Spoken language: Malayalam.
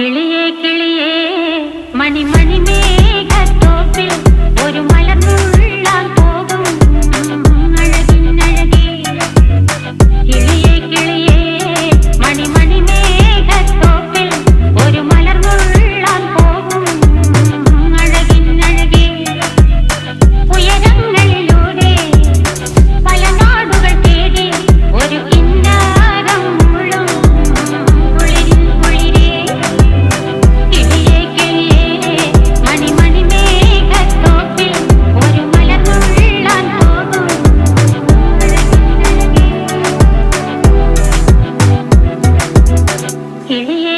കിളിയേ കിളിയേ മണിമണി മേഘത്തോപ്പിൽ ഒരു മലർന്നുള്ളാൻ പോകും അഴകിനഴകേ. കിളിയേ കിളിയേ മണിമണി മേഘത്തോപ്പിൽ ഒരു മലർന്നുള്ളാൻ പോകും അഴകിനഴകേ. ഉയരങ്ങളിലൂടെ പല നാടുകൾ തേടി ഒരു കിന്നാരം മുള്ളും കുളിരിൻ കുളിരേ. കിളിയേ കിളിയേ മണിമണി മേഘത്തോപ്പിൽ ഒരു മലർന്നുള്ളാൻ പോകും അഴകിനഴകേ. കിളിയേ